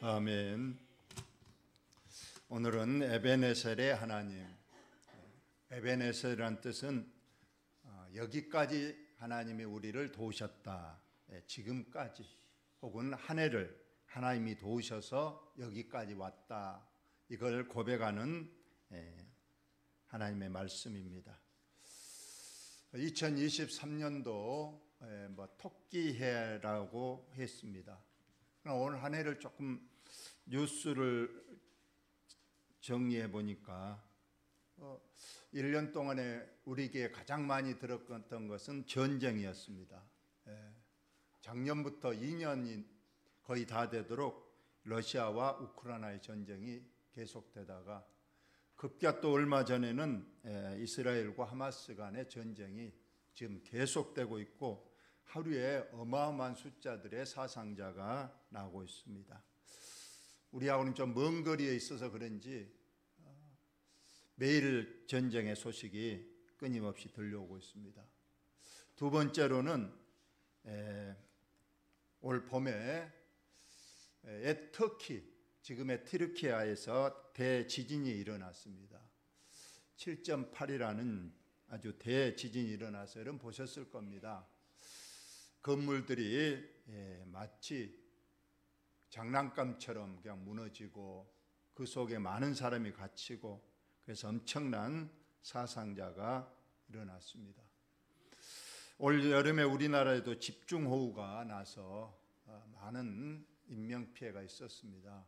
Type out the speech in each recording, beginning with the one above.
아멘. 오늘은 에베네셀의 하나님. 에베네셀이란 뜻은 여기까지 하나님이 우리를 도우셨다. 지금까지 혹은 한 해를 하나님이 도우셔서 여기까지 왔다. 이걸 고백하는 하나님의 말씀입니다. 2023년도 토끼해라고 했습니다. 오늘 한 해를 조금 뉴스를 정리해 보니까 1년 동안에 우리에게 가장 많이 들었던 것은 전쟁이었습니다. 작년부터 2년이 거의 다 되도록 러시아와 우크라이나의 전쟁이 계속되다가 급기야 또 얼마 전에는 이스라엘과 하마스 간의 전쟁이 지금 계속되고 있고 하루에 어마어마한 숫자들의 사상자가 나오고 있습니다. 우리하고는 좀 먼 거리에 있어서 그런지 매일 전쟁의 소식이 끊임없이 들려오고 있습니다. 두 번째로는 올 봄에 터키, 지금의 튀르키예에서 대지진이 일어났습니다. 7.8이라는 아주 대지진이 일어나서 여러분 보셨을 겁니다. 건물들이 마치 장난감처럼 그냥 무너지고 그 속에 많은 사람이 갇히고 그래서 엄청난 사상자가 일어났습니다. 올 여름에 우리나라에도 집중호우가 나서 많은 인명피해가 있었습니다.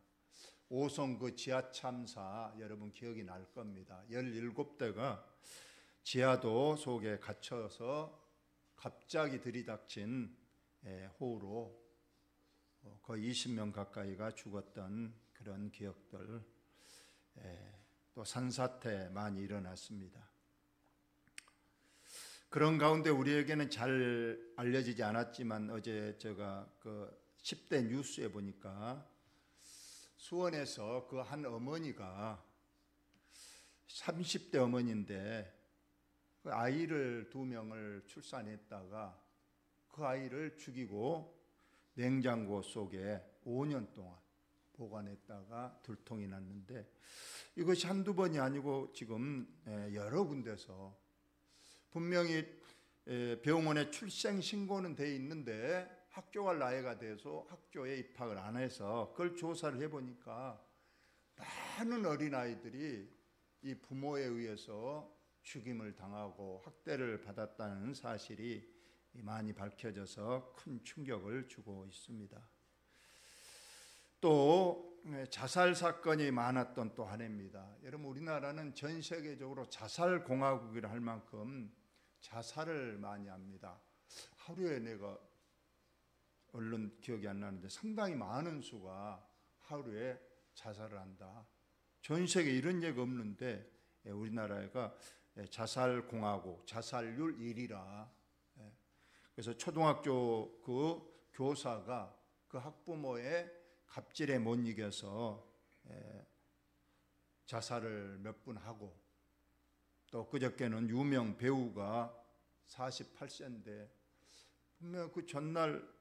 오송 그 지하 참사 여러분 기억이 날 겁니다. 17대가 지하도 속에 갇혀서 갑자기 들이닥친 호우로 거의 20명 가까이가 죽었던 그런 기억들, 또 산사태 많이 일어났습니다. 그런 가운데 우리에게는 잘 알려지지 않았지만 어제 제가 그 10대 뉴스에 보니까 수원에서 그 한 어머니가 30대 어머니인데 그 아이를 2명을 출산했다가 그 아이를 죽이고 냉장고 속에 5년 동안 보관했다가 들통이 났는데 이것이 한두 번이 아니고 지금 여러 군데서 분명히 병원에 출생 신고는 돼 있는데 학교 갈 나이가 돼서 학교에 입학을 안 해서 그걸 조사를 해보니까 많은 어린아이들이 이 부모에 의해서 죽임을 당하고 학대를 받았다는 사실이 많이 밝혀져서 큰 충격을 주고 있습니다. 또 자살 사건이 많았던 또 한 해입니다. 여러분 우리나라는 전 세계적으로 자살 공화국이라 할 만큼 자살을 많이 합니다. 하루에 내가 얼른 기억이 안 나는데 상당히 많은 수가 하루에 자살을 한다. 전 세계에 이런 얘기 없는데 우리나라가 자살 공화국, 자살률 1위라. 그래서 초등학교 그 교사가 그 학부모의 갑질에 못 이겨서 자살을 몇 분 하고 또 그저께는 유명 배우가 48세인데 분명 그 전날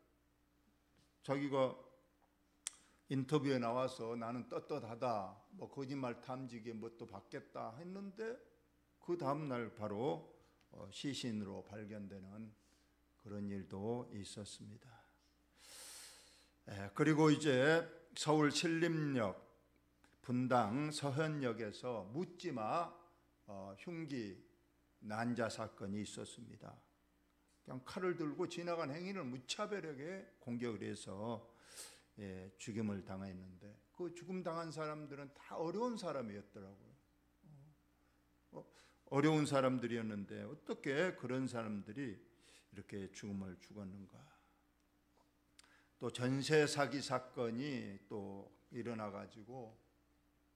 자기가 인터뷰에 나와서 나는 떳떳하다, 뭐 거짓말 탐지기에 뭐 또 받겠다 했는데 그 다음날 바로 시신으로 발견되는 그런 일도 있었습니다. 그리고 이제 서울 신림역, 분당 서현역에서 묻지마 흉기 난자 사건이 있었습니다. 그냥 칼을 들고 지나간 행인을 무차별하게 공격을 해서 죽임을 당했는데 그 죽음 당한 사람들은 다 어려운 사람이었더라고요. 어려운 사람들이었는데 어떻게 그런 사람들이 이렇게 죽음을 죽었는가. 또 전세 사기 사건이 또 일어나가지고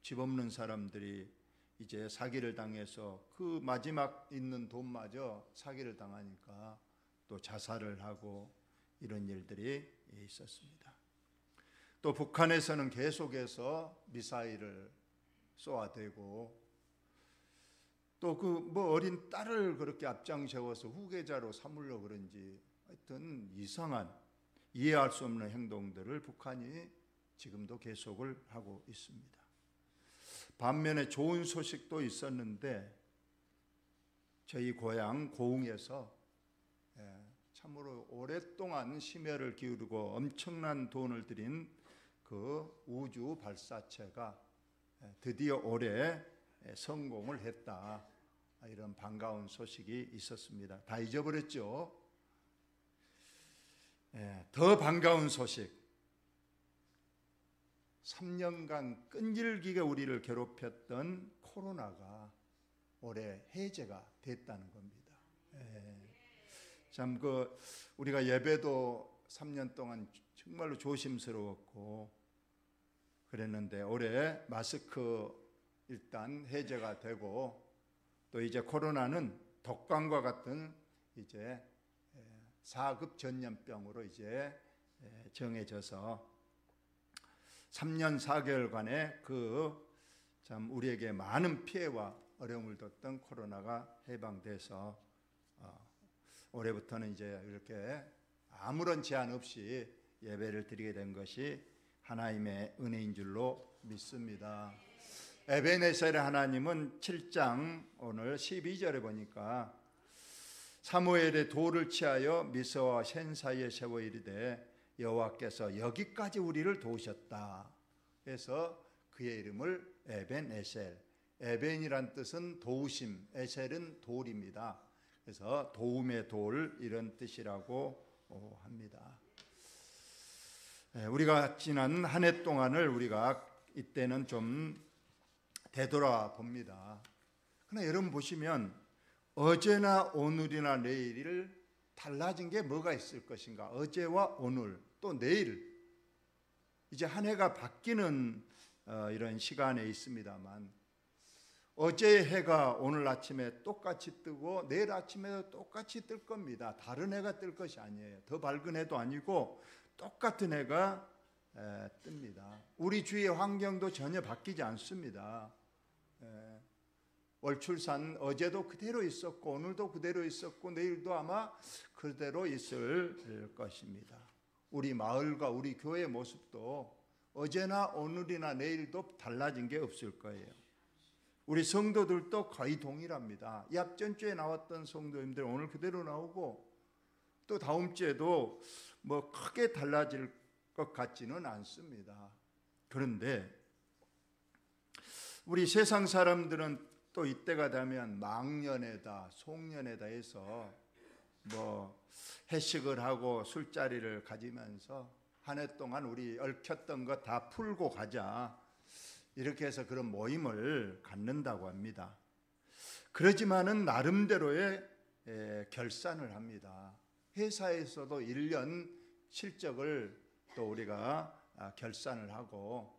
집 없는 사람들이 이제 사기를 당해서 그 마지막 있는 돈마저 사기를 당하니까 또 자살을 하고 이런 일들이 있었습니다. 또 북한에서는 계속해서 미사일을 쏘아대고 또 그 뭐 어린 딸을 그렇게 앞장 세워서 후계자로 삼으려 그런지 하여튼 이상한 이해할 수 없는 행동들을 북한이 지금도 계속을 하고 있습니다. 반면에 좋은 소식도 있었는데 저희 고향 고흥에서 참으로 오랫동안 심혈을 기울이고 엄청난 돈을 들인 그 우주 발사체가 드디어 올해 성공을 했다. 이런 반가운 소식이 있었습니다. 다 잊어버렸죠? 더 반가운 소식. 3년간 끈질기게 우리를 괴롭혔던 코로나가 올해 해제가 됐다는 겁니다. 참 우리가 예배도 3년 동안 정말로 조심스러웠고 그랬는데 올해 마스크 일단 해제가 되고 또 이제 코로나는 독감과 같은 이제 4급 전염병으로 이제 정해져서 3년 4개월간의 참 우리에게 많은 피해와 어려움을 줬던 코로나가 해방돼서 올해부터는 이제 이렇게 아무런 제한 없이 예배를 드리게 된 것이 하나님의 은혜인 줄로 믿습니다. 에베네셀의 하나님은 7장 오늘 12절에 보니까 사무엘의 돌을 취하여 미스와 셴 사이에 세워 이르되 여호와께서 여기까지 우리를 도우셨다. 그래서 그의 이름을 에벤에셀. 에벤이란 뜻은 도우심, 에셀은 돌입니다. 그래서 도움의 돌 이런 뜻이라고 합니다. 우리가 지난 한 해 동안을 우리가 이때는 좀 되돌아봅니다. 그러나 여러분 보시면 어제나 오늘이나 내일을 달라진 게 뭐가 있을 것인가? 어제와 오늘 또 내일 이제 한 해가 바뀌는 이런 시간에 있습니다만 어제의 해가 오늘 아침에 똑같이 뜨고 내일 아침에도 똑같이 뜰 겁니다. 다른 해가 뜰 것이 아니에요. 더 밝은 해도 아니고 똑같은 해가 뜹니다. 우리 주위의 환경도 전혀 바뀌지 않습니다. 월출산 어제도 그대로 있었고 오늘도 그대로 있었고 내일도 아마 그대로 있을 것입니다. 우리 마을과 우리 교회의 모습도 어제나 오늘이나 내일도 달라진 게 없을 거예요. 우리 성도들도 거의 동일합니다. 이 앞전 주에 나왔던 성도님들 오늘 그대로 나오고 또 다음 주에도 뭐 크게 달라질 것 같지는 않습니다. 그런데 우리 세상 사람들은 또 이때가 되면 망년회다 송년회다 해서 뭐 회식을 하고 술자리를 가지면서 한 해 동안 우리 얽혔던 거 다 풀고 가자 이렇게 해서 그런 모임을 갖는다고 합니다. 그러지만은 나름대로의 결산을 합니다. 회사에서도 1년 실적을 또 우리가 결산을 하고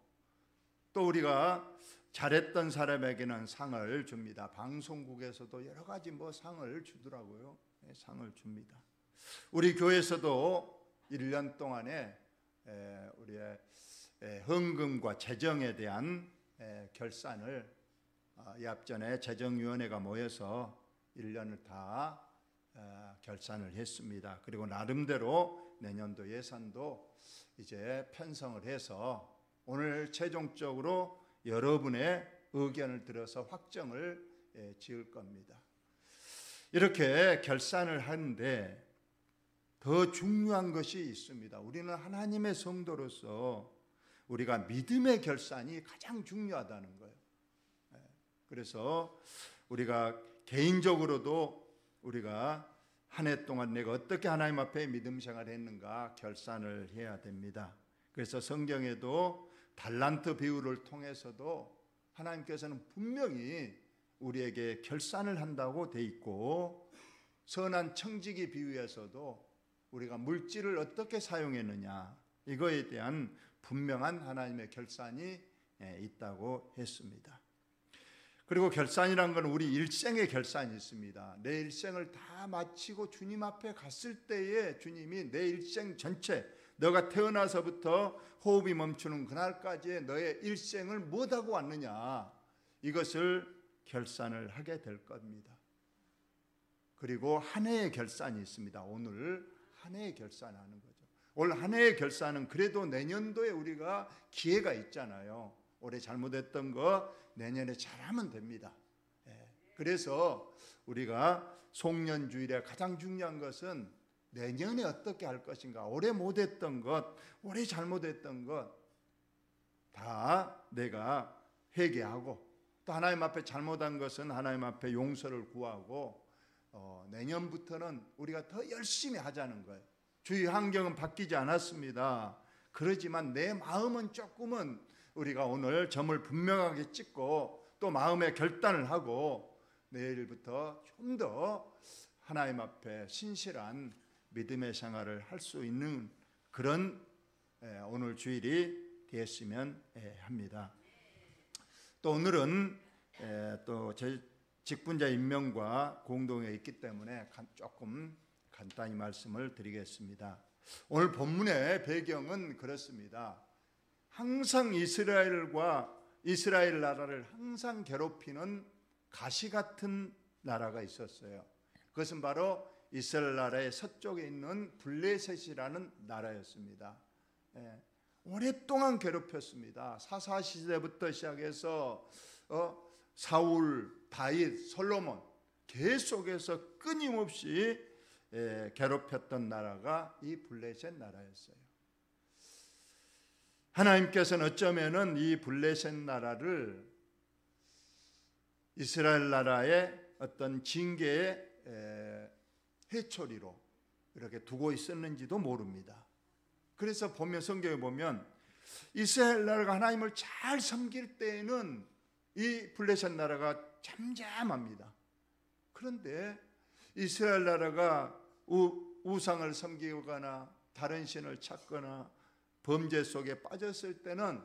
또 우리가 잘했던 사람에게는 상을 줍니다. 방송국에서도 여러 가지 뭐 상을 주더라고요. 상을 줍니다. 우리 교회에서도 1년 동안에 우리의 헌금과 재정에 대한 결산을 이 앞전에 재정위원회가 모여서 1년을 다 결산을 했습니다. 그리고 나름대로 내년도 예산도 이제 편성을 해서 오늘 최종적으로 여러분의 의견을 들어서 확정을 지을 겁니다. 이렇게 결산을 하는데 더 중요한 것이 있습니다. 우리는 하나님의 성도로서 우리가 믿음의 결산이 가장 중요하다는 거예요. 그래서 우리가 개인적으로도 우리가 한 해 동안 내가 어떻게 하나님 앞에 믿음 생활을 했는가 결산을 해야 됩니다. 그래서 성경에도 달란트 비유를 통해서도 하나님께서는 분명히 우리에게 결산을 한다고 돼 있고 선한 청지기 비유에서도 우리가 물질을 어떻게 사용했느냐 이거에 대한 분명한 하나님의 결산이 있다고 했습니다. 그리고 결산이란 건 우리 일생의 결산이 있습니다. 내 일생을 다 마치고 주님 앞에 갔을 때에 주님이 내 일생 전체 너가 태어나서부터 호흡이 멈추는 그날까지의 너의 일생을 무엇하고 왔느냐 이것을 결산을 하게 될 겁니다. 그리고 한 해의 결산이 있습니다. 오늘 한 해의 결산하는 거죠. 올 한 해의 결산은 그래도 내년도에 우리가 기회가 있잖아요. 올해 잘못했던 거 내년에 잘하면 됩니다. 그래서 우리가 송년주일에 가장 중요한 것은 내년에 어떻게 할 것인가. 올해 못했던 것, 올해 잘못했던 것 다 내가 회개하고, 또 하나님 앞에 잘못한 것은 하나님 앞에 용서를 구하고, 내년부터는 우리가 더 열심히 하자는 거예요. 주위 환경은 바뀌지 않았습니다. 그러지만 내 마음은 조금은 우리가 오늘 점을 분명하게 찍고 또 마음의 결단을 하고 내일부터 좀 더 하나님 앞에 신실한 믿음의 생활을 할 수 있는 그런 오늘 주일이 되었으면 합니다. 또 오늘은 또 제 직분자 임명과 공동회 있기 때문에 조금 간단히 말씀을 드리겠습니다. 오늘 본문의 배경은 그렇습니다. 항상 이스라엘 나라를 항상 괴롭히는 가시 같은 나라가 있었어요. 그것은 바로 이스라엘 나라의 서쪽에 있는 블레셋이라는 나라였습니다. 오랫동안 괴롭혔습니다. 사사 시대부터 시작해서 사울, 다윗, 솔로몬 계속해서 끊임없이 괴롭혔던 나라가 이 블레셋 나라였어요. 하나님께서는 어쩌면은 이 블레셋 나라를 이스라엘 나라의 어떤 징계의 해초리로 이렇게 두고 있었는지도 모릅니다. 그래서 성경에 보면 이스라엘 나라가 하나님을 잘 섬길 때에는 이 블레셋 나라가 잠잠합니다. 그런데 이스라엘 나라가 우상을 섬기거나 다른 신을 찾거나 범죄 속에 빠졌을 때는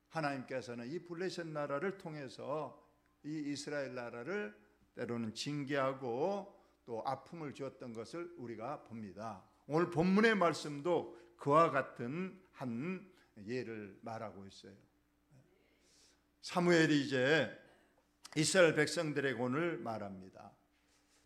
하나님께서는 이 블레셋 나라를 통해서 이 이스라엘 나라를 때로는 징계하고 또 아픔을 주었던 것을 우리가 봅니다. 오늘 본문의 말씀도 그와 같은 한 예를 말하고 있어요. 사무엘이 이제 이스라엘 백성들에게 오늘 말합니다.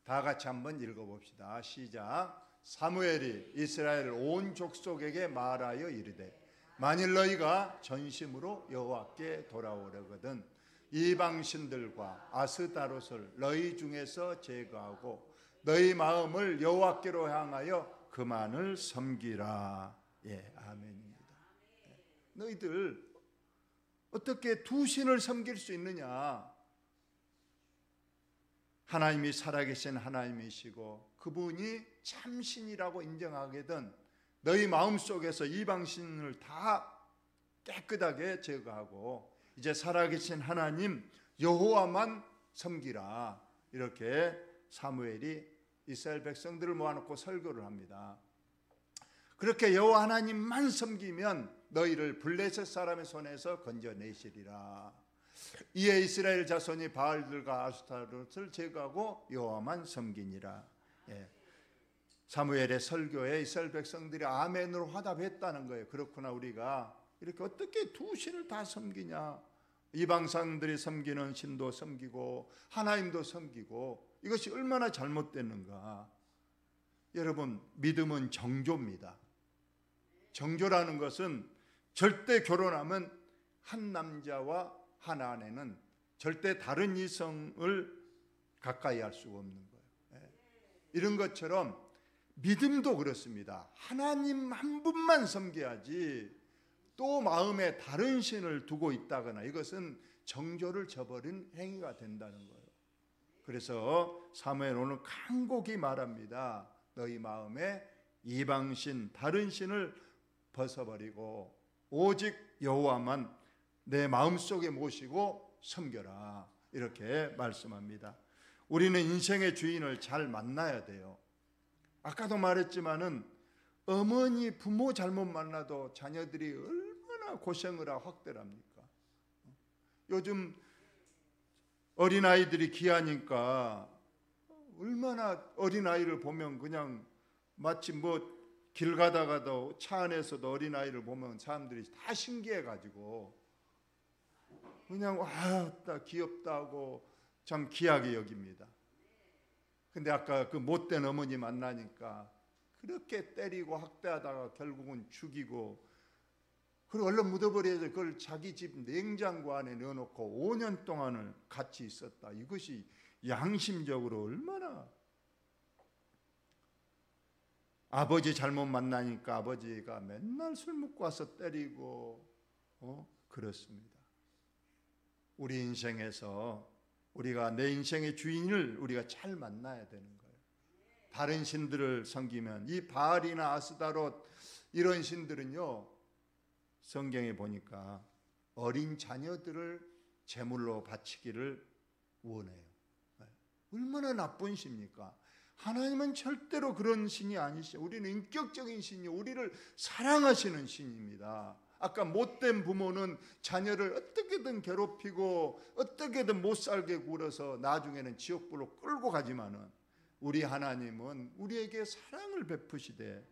다 같이 한번 읽어봅시다. 시작. 사무엘이 이스라엘 온 족속에게 말하여 이르되 만일 너희가 전심으로 여호와께 돌아오려거든 이방신들과 아스다롯을 너희 중에서 제거하고 너희 마음을 여호와께로 향하여 그만을 섬기라. 아멘입니다. 너희들 어떻게 두 신을 섬길 수 있느냐? 하나님이 살아계신 하나님이시고 그분이 참신이라고 인정하게든 너희 마음속에서 이방신을 다 깨끗하게 제거하고 이제 살아계신 하나님 여호와만 섬기라. 이렇게 사무엘이 이스라엘 백성들을 모아놓고 설교를 합니다. 그렇게 여호와 하나님만 섬기면 너희를 블레셋 사람의 손에서 건져내시리라. 이에 이스라엘 자손이 바알들과 아스타롯을 제거하고 여호와만 섬기니라. 사무엘의 설교에 이스라엘 백성들이 아멘으로 화답했다는 거예요. 그렇구나, 우리가 이렇게 어떻게 두 신을 다 섬기냐? 이방상들이 섬기는 신도 섬기고 하나님도 섬기고 이것이 얼마나 잘못됐는가. 여러분, 믿음은 정조입니다. 정조라는 것은 절대 결혼하면 한 남자와 한 아내는 절대 다른 이성을 가까이 할 수가 없는 거예요. 이런 것처럼 믿음도 그렇습니다. 하나님 한 분만 섬겨야지 또 마음에 다른 신을 두고 있다거나 이것은 정조를 저버린 행위가 된다는 거예요. 그래서 사무엘 오늘 간곡히 말합니다. 너희 마음에 이방신 다른 신을 벗어버리고 오직 여호와만 내 마음속에 모시고 섬겨라. 이렇게 말씀합니다. 우리는 인생의 주인을 잘 만나야 돼요. 아까도 말했지만은 어머니 부모 잘못 만나도 자녀들이 얼마나 고생을 하고 학대랍니까? 요즘 어린아이들이 귀하니까 얼마나 어린아이를 보면 그냥 마치 길 가다가도 차 안에서도 어린아이를 보면 사람들이 다 신기해가지고 그냥 귀엽다고 참 귀하게 여깁니다. 근데 아까 그 못된 어머니 만나니까 그렇게 때리고 학대하다가 결국은 죽이고, 그리고 얼른 묻어버려서 그걸 자기 집 냉장고 안에 넣어놓고 5년 동안을 같이 있었다. 이것이 양심적으로 얼마나, 아버지 잘못 만나니까 아버지가 맨날 술 먹고 와서 때리고 그렇습니다. 우리 인생에서 우리가 내 인생의 주인을 우리가 잘 만나야 되는 거예요. 다른 신들을 섬기면, 이 바알이나 아스다롯 이런 신들은요, 성경에 보니까 어린 자녀들을 제물로 바치기를 원해요. 얼마나 나쁜 신입니까? 하나님은 절대로 그런 신이 아니시죠. 우리는 인격적인 신이요, 우리를 사랑하시는 신입니다. 아까 못된 부모는 자녀를 어떻게든 괴롭히고 어떻게든 못 살게 굴어서 나중에는 지옥불로 끌고 가지만은, 우리 하나님은 우리에게 사랑을 베푸시되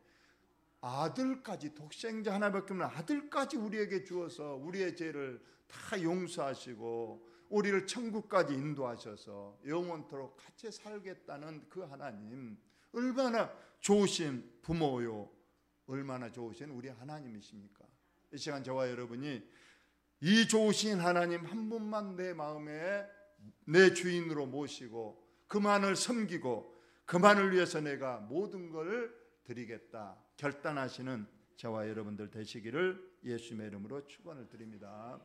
아들까지, 독생자 하나밖에 없는 아들까지 우리에게 주어서 우리의 죄를 다 용서하시고 우리를 천국까지 인도하셔서 영원토록 같이 살겠다는 그 하나님, 얼마나 좋으신 부모요, 얼마나 좋으신 우리 하나님이십니까? 이 시간 저와 여러분이 이 좋으신 하나님 한 분만 내 마음에 내 주인으로 모시고 그만을 섬기고 그만을 위해서 내가 모든 걸 드리겠다 결단하시는 저와 여러분들 되시기를 예수님의 이름으로 축원을 드립니다.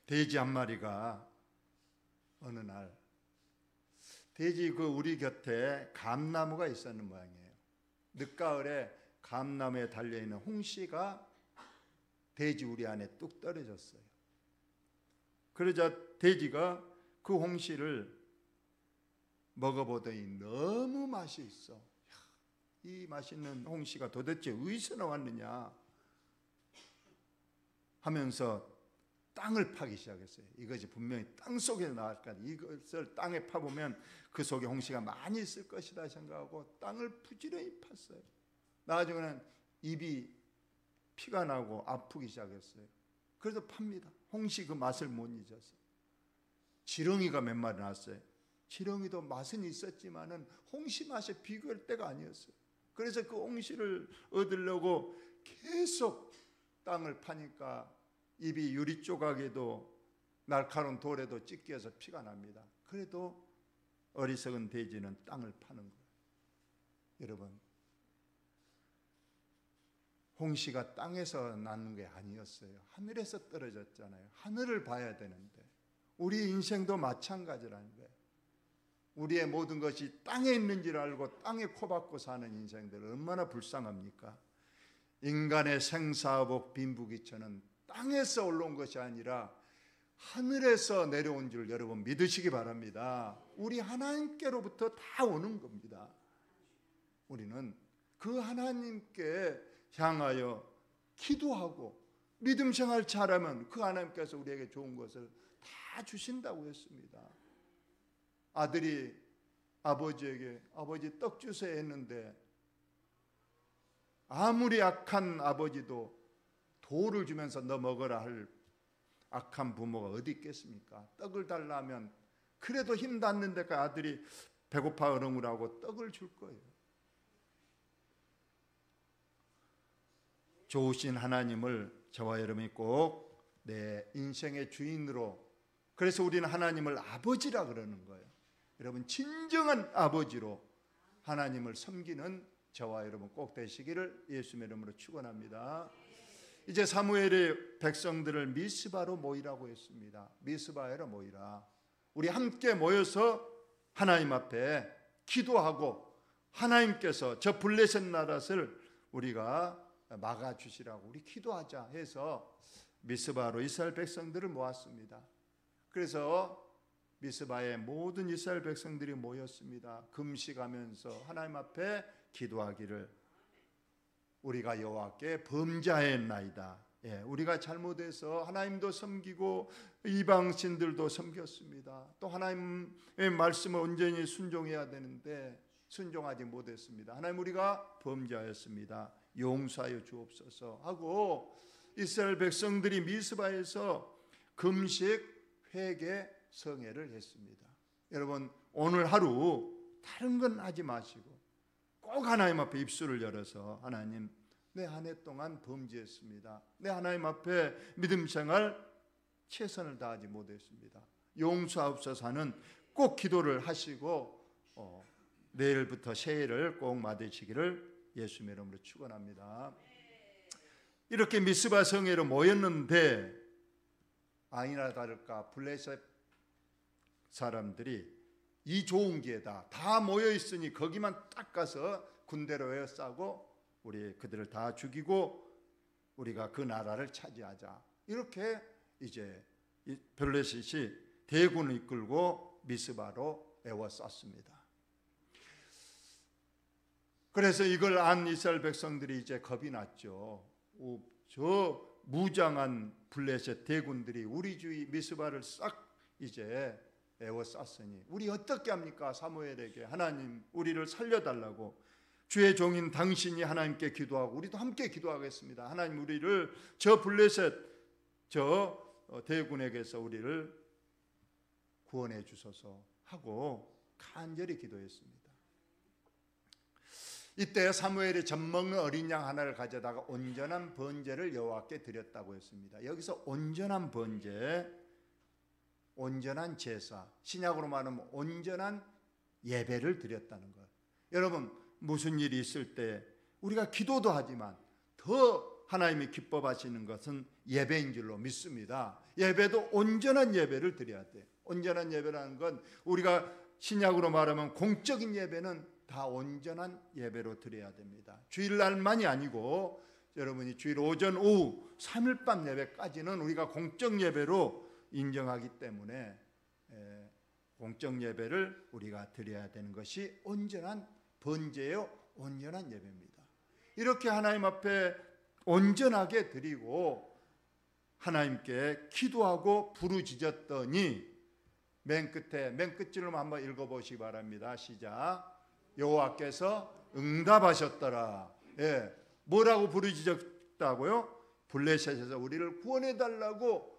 돼지 한 마리가 어느 날, 돼지 우리 곁에 감나무가 있었는 모양이에요. 늦가을에 감나무에 달려있는 홍시가 돼지 우리 안에 뚝 떨어졌어요. 그러자 돼지가 그 홍시를 먹어보더니 너무 맛이 있어. 이 맛있는 홍시가 도대체 어디서 나왔느냐 하면서 땅을 파기 시작했어요. 이것이 분명히 땅 속에서 나왔을 거다. 이것을 땅에 파보면 그 속에 홍시가 많이 있을 것이다 생각하고 땅을 부지런히 팠어요. 나중에는 입이 피가 나고 아프기 시작했어요. 그래서 팝니다. 홍시 그 맛을 못 잊었어요. 지렁이가 몇 마리 나왔어요. 지렁이도 맛은 있었지만은 홍시 맛에 비교할 때가 아니었어요. 그래서 그 홍시를 얻으려고 계속 땅을 파니까 입이 유리 조각에도 날카로운 돌에도 찢겨서 피가 납니다. 그래도 어리석은 돼지는 땅을 파는 거예요. 여러분, 홍시가 땅에서 나는 게 아니었어요. 하늘에서 떨어졌잖아요. 하늘을 봐야 되는데, 우리 인생도 마찬가지라는 거예요. 우리의 모든 것이 땅에 있는 줄 알고 땅에 코박고 사는 인생들 얼마나 불쌍합니까? 인간의 생사복 빈부귀천은 땅에서 올라온 것이 아니라 하늘에서 내려온 줄 여러분 믿으시기 바랍니다. 우리 하나님께로부터 다 오는 겁니다. 우리는 그 하나님께 향하여 기도하고 믿음 생활 잘하면 그 하나님께서 우리에게 좋은 것을 다 주신다고 했습니다. 아들이 아버지에게 아버지 떡 주세요 했는데 아무리 악한 아버지도 돌을 주면서 너 먹어라 할 악한 부모가 어디 있겠습니까? 떡을 달라 하면 그래도 힘 닿는 데까 아들이 배고파 어렁으라고 떡을 줄 거예요. 좋으신 하나님을 저와 여러분이 꼭 내 인생의 주인으로, 그래서 우리는 하나님을 아버지라 그러는 거예요. 여러분, 진정한 아버지로 하나님을 섬기는 저와 여러분 꼭 되시기를 예수님의 이름으로 축원합니다. 이제 사무엘의 백성들을 미스바로 모이라고 했습니다. 미스바에로 모이라. 우리 함께 모여서 하나님 앞에 기도하고 하나님께서 저 블레셋 나라를 우리가 막아주시라고 우리 기도하자 해서 미스바로 이스라엘 백성들을 모았습니다. 그래서 미스바에 모든 이스라엘 백성들이 모였습니다. 금식하면서 하나님 앞에 기도하기를, 우리가 여호와께 범죄하였나이다. 우리가 잘못해서 하나님도 섬기고 이방신들도 섬겼습니다. 또 하나님의 말씀을 온전히 순종해야 되는데 순종하지 못했습니다. 하나님, 우리가 범죄하였습니다. 용서하여 주옵소서 하고 이스라엘 백성들이 미스바에서 금식, 회개, 성회를 했습니다. 여러분, 오늘 하루 다른 건 하지 마시고 꼭 하나님 앞에 입술을 열어서 하나님, 내 한 해 동안 범죄했습니다. 내 하나님 앞에 믿음 생활 최선을 다하지 못했습니다. 용서하옵소서 하는 꼭 기도를 하시고 내일부터 새해를 꼭 맞으시기를 예수님의 이름으로 축원합니다. 이렇게 미스바 성회로 모였는데 아니나 다를까 블레셋 사람들이 이 좋은 기회다, 다 모여 있으니 거기만 딱 가서 군대로 에워싸고 우리 그들을 다 죽이고 우리가 그 나라를 차지하자. 이렇게 이제 블레셋이 대군을 이끌고 미스바로 에워쌌습니다. 그래서 이걸 안 이스라엘 백성들이 이제 겁이 났죠. 저 무장한 블레셋 대군들이 우리 주위 미스바를 싹 이제 에워쌌으니 우리 어떻게 합니까? 사무엘에게 하나님 우리를 살려달라고, 주의 종인 당신이 하나님께 기도하고 우리도 함께 기도하겠습니다. 하나님 우리를 저 블레셋 저 대군에게서 우리를 구원해 주소서 하고 간절히 기도했습니다. 이때 사무엘이 젖먹는 어린 양 하나를 가져다가 온전한 번제를 여호와께 드렸다고 했습니다. 여기서 온전한 번제, 온전한 제사, 신약으로 말하면 온전한 예배를 드렸다는 것. 여러분, 무슨 일이 있을 때 우리가 기도도 하지만 더 하나님이 기뻐하시는 것은 예배인 줄로 믿습니다. 예배도 온전한 예배를 드려야 돼. 온전한 예배라는 건 우리가 신약으로 말하면 공적인 예배는 다 온전한 예배로 드려야 됩니다. 주일날만이 아니고 여러분이 주일 오전 오후 3일 밤 예배까지는 우리가 공적 예배로 인정하기 때문에 공적 예배를 우리가 드려야 되는 것이 온전한 번제요, 온전한 예배입니다. 이렇게 하나님 앞에 온전하게 드리고 하나님께 기도하고 부르짖었더니 맨 끝줄로 한번 읽어보시기 바랍니다. 시작. 여호와께서 응답하셨더라. 예, 뭐라고 부르짖었다고요? 블레셋에서 우리를 구원해달라고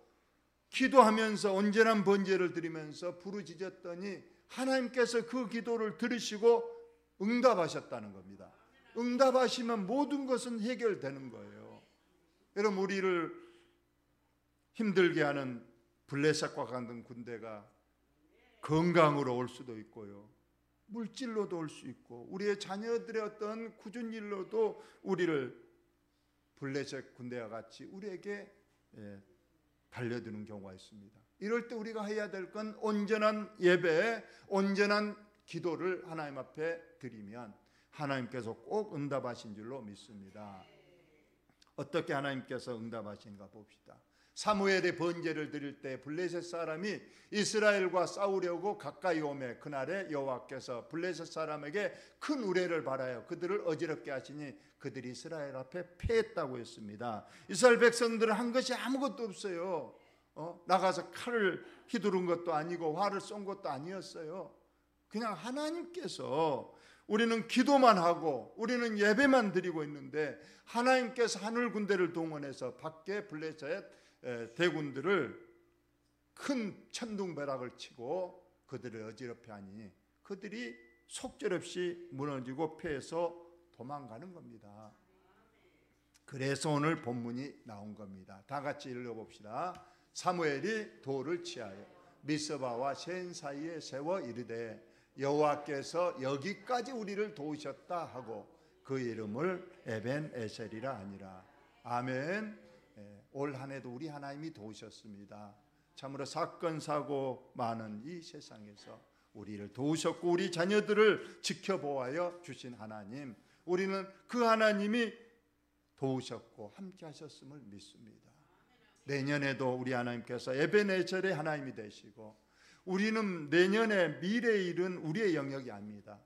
기도하면서 온전한 번제를 드리면서 부르짖었더니 하나님께서 그 기도를 들으시고 응답하셨다는 겁니다. 응답하시면 모든 것은 해결되는 거예요. 여러분, 우리를 힘들게 하는 블레셋과 같은 군대가 건강으로 올 수도 있고요, 물질로도 올 수 있고, 우리의 자녀들의 어떤 굳은 일로도 우리를 블레셋 군대와 같이 우리에게 달려드는 경우가 있습니다. 이럴 때 우리가 해야 될 건 온전한 예배, 온전한 기도를 하나님 앞에 드리면 하나님께서 꼭 응답하신 줄로 믿습니다. 어떻게 하나님께서 응답하신가 봅시다. 사무엘의 번제를 드릴 때 블레셋 사람이 이스라엘과 싸우려고 가까이 오매 그날에 여호와께서 블레셋 사람에게 큰 우레를 발하여 그들을 어지럽게 하시니 그들이 이스라엘 앞에 패했다고 했습니다. 이스라엘 백성들은 한 것이 아무것도 없어요. 나가서 칼을 휘두른 것도 아니고 활을 쏜 것도 아니었어요. 그냥 하나님께서, 우리는 기도만 하고 우리는 예배만 드리고 있는데 하나님께서 하늘 군대를 동원해서 밖에 블레셋 대군들을 큰 천둥벼락을 치고 그들을 어지럽게 하니 그들이 속절없이 무너지고 패해서 도망가는 겁니다. 그래서 오늘 본문이 나온 겁니다. 다 같이 읽어봅시다. 사무엘이 돌을 취하여 미스바와 셴 사이에 세워 이르되 여호와께서 여기까지 우리를 도우셨다 하고 그 이름을 에벤에셀이라 하니라. 아멘. 올 한 해도 우리 하나님이 도우셨습니다. 참으로 사건 사고 많은 이 세상에서 우리를 도우셨고 우리 자녀들을 지켜보아여 주신 하나님, 우리는 그 하나님이 도우셨고 함께 하셨음을 믿습니다. 내년에도 우리 하나님께서 에벤에셀의 하나님이 되시고, 우리는 내년에 미래의 일은 우리의 영역이 아닙니다.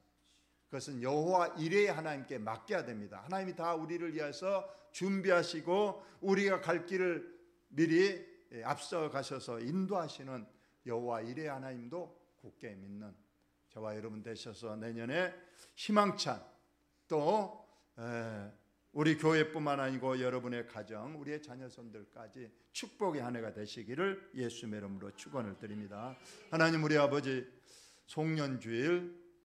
그것은 여호와 이레의 하나님께 맡겨야 됩니다. 하나님이 다 우리를 위해서 준비하시고 우리가 갈 길을 미리 앞서 가셔서 인도하시는 여호와 이레의 하나님도 굳게 믿는 저와 여러분 되셔서 내년에 희망찬, 또 우리 교회뿐만 아니고 여러분의 가정, 우리의 자녀손들까지 축복의 한 해가 되시기를 예수님의 이름으로 축원을 드립니다. 하나님, 우리 아버지, 송년주일